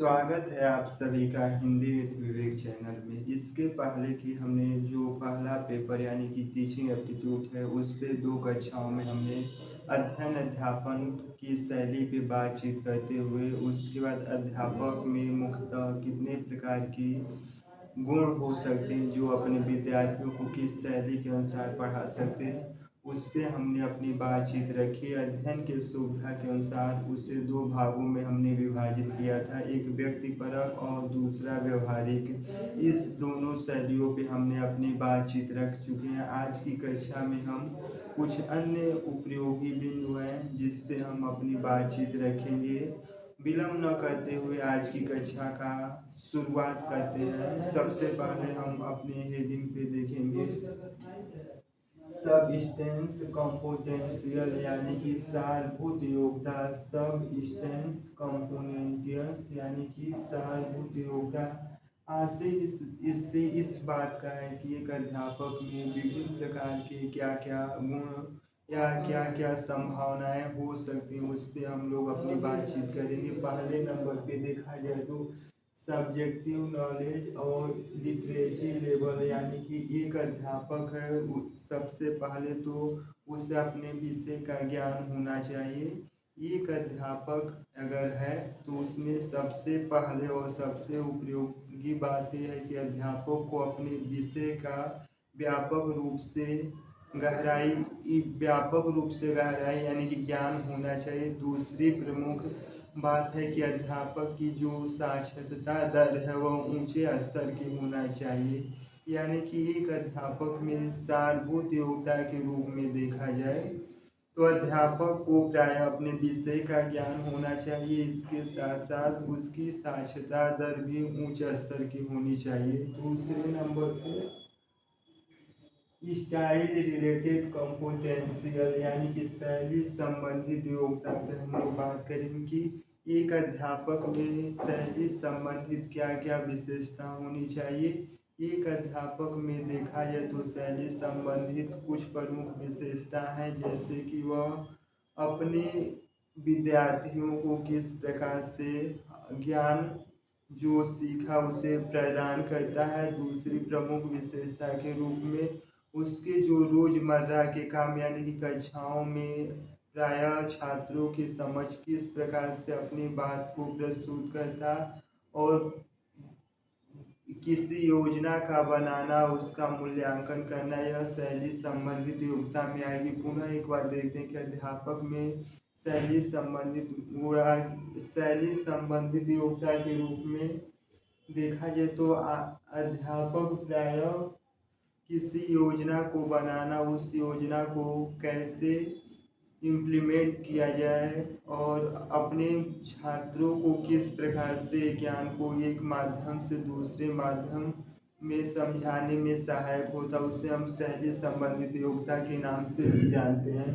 स्वागत है आप सभी का हिंदी विद विवेक चैनल में। इसके पहले कि हमने जो पहला पेपर यानी कि टीचिंग एप्टीट्यूड है उससे 2 कक्षाओं में हमने अध्ययन अध्यापन की शैली पे बातचीत करते हुए उसके बाद अध्यापक में मुख्यतः कितने प्रकार की गुण हो सकते हैं जो अपने विद्यार्थियों को किस शैली के अनुसार पढ़ा सकते हैं, उस पे हमने अपनी बातचीत रखी। अध्ययन की सुविधा के अनुसार उसे 2 भागों में हमने विभाजित किया था, एक व्यक्तिपरक और दूसरा व्यवहारिक। इस दोनों शैलियों पे हमने अपनी बातचीत रख चुके हैं। आज की कक्षा में हम कुछ अन्य उपयोगी बिंदु हैं जिस पे हम अपनी बातचीत रखेंगे। विलम्ब न करते हुए आज की कक्षा का शुरुआत करते हैं। सबसे पहले हम अपने हेडिंग पे देखेंगे सबस्टेंस कंपोनेंशियल यानी कि सारभूत योग्यता। सबस्टेंस कंपोनेंशियस यानी कि सारभूत योग्यता। आज से इससे इस बात का है कि एक अध्यापक में विभिन्न प्रकार के क्या क्या गुण या क्या क्या संभावनाएं हो सकती हैं, उस पर हम लोग अपनी बातचीत करेंगे। पहले नंबर पे देखा जाए तो सब्जेक्टिव नॉलेज और लिटरेची लेवल यानी कि एक अध्यापक है सबसे पहले तो उसे अपने विषय का ज्ञान होना चाहिए। एक अध्यापक अगर है तो उसमें सबसे पहले और सबसे उपयोगी बात यह है कि अध्यापक को अपने विषय का व्यापक रूप से गहराई यानी कि ज्ञान होना चाहिए। दूसरी प्रमुख बात है कि अध्यापक की जो साक्षरता दर है वह ऊंचे स्तर की होना चाहिए, यानी कि एक अध्यापक में सारभूत योग्यता के रूप में देखा जाए तो अध्यापक को प्राय अपने विषय का ज्ञान होना चाहिए। इसके साथ साथ उसकी साक्षरता दर भी उच्च स्तर की होनी चाहिए। दूसरे नंबर पे स्टाइल रिलेटेड कंपोटेंशियल यानी कि शैली संबंधित योग्यता पे हम लोग बात करेंगे कि एक अध्यापक में शैली संबंधित क्या क्या विशेषता होनी चाहिए। एक अध्यापक में देखा जाए तो शैली संबंधित कुछ प्रमुख विशेषता है, जैसे कि वह अपने विद्यार्थियों को किस प्रकार से ज्ञान जो सीखा उसे प्रदान करता है। दूसरी प्रमुख विशेषता के रूप में उसके जो रोजमर्रा के काम यानी कि कक्षाओं में प्रायः छात्रों की समझ किस प्रकार से अपनी बात को प्रस्तुत करता और किसी योजना का बनाना उसका मूल्यांकन करना, यह शैली संबंधित योग्यता में आएगी। पुनः एक बार देखते हैं कि अध्यापक में शैली संबंधित योग्यता के रूप में देखा जाए तो अध्यापक प्रायः किसी योजना को बनाना, उस योजना को कैसे इम्प्लीमेंट किया जाए और अपने छात्रों को किस प्रकार से ज्ञान को एक माध्यम से दूसरे माध्यम में समझाने में सहायक होता, उसे हम शैली संबंधित योग्यता के नाम से भी जानते हैं।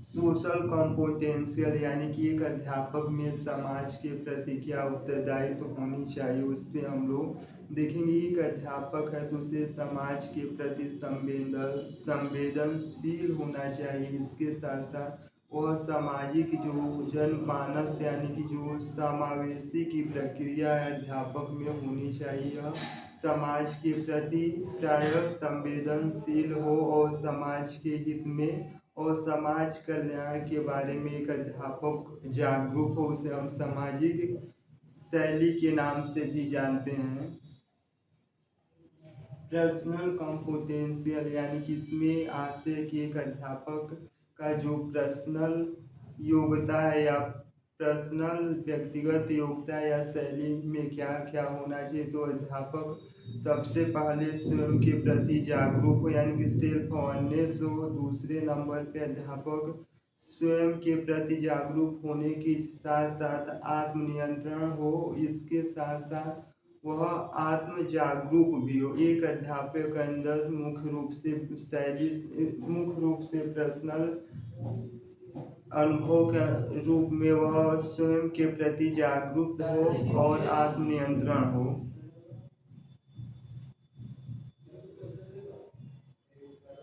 सोशल कंपोटेंशियल यानी कि एक अध्यापक में समाज के प्रति क्या उत्तरदायित्व होनी चाहिए, उस पर हम लोग देखेंगे। एक अध्यापक है तो उसे समाज के प्रति संवेदनशील होना चाहिए। इसके साथ साथ वह सामाजिक जो जनमानस यानी कि जो समावेशी की प्रक्रिया अध्यापक में होनी चाहिए, समाज के प्रति प्रायः संवेदनशील हो और समाज के हित में और समाज कल्याण के बारे में एक अध्यापक जागरूक हो, उसे हम सामाजिक शैली के नाम से भी जानते हैं। पर्सनल कंपोटेंशियल यानी कि इसमें आशय कि एक अध्यापक का जो पर्सनल योग्यता है या पर्सनल व्यक्तिगत योग्यता या शैली में क्या क्या होना चाहिए, तो अध्यापक सबसे पहले स्वयं के प्रति जागरूक हो यानी कि सेल्फ अवेयरनेस हो। दूसरे नंबर पे अध्यापक स्वयं के प्रति जागरूक होने के साथ साथ आत्मनियंत्रण हो। इसके साथ साथ वह आत्म जागरूक भी हो। एक अध्यापक के अंदर मुख्य रूप से पर्सनल अनुभव के रूप में वह स्वयं के प्रति जागरूक हो और आत्मनियंत्रण हो।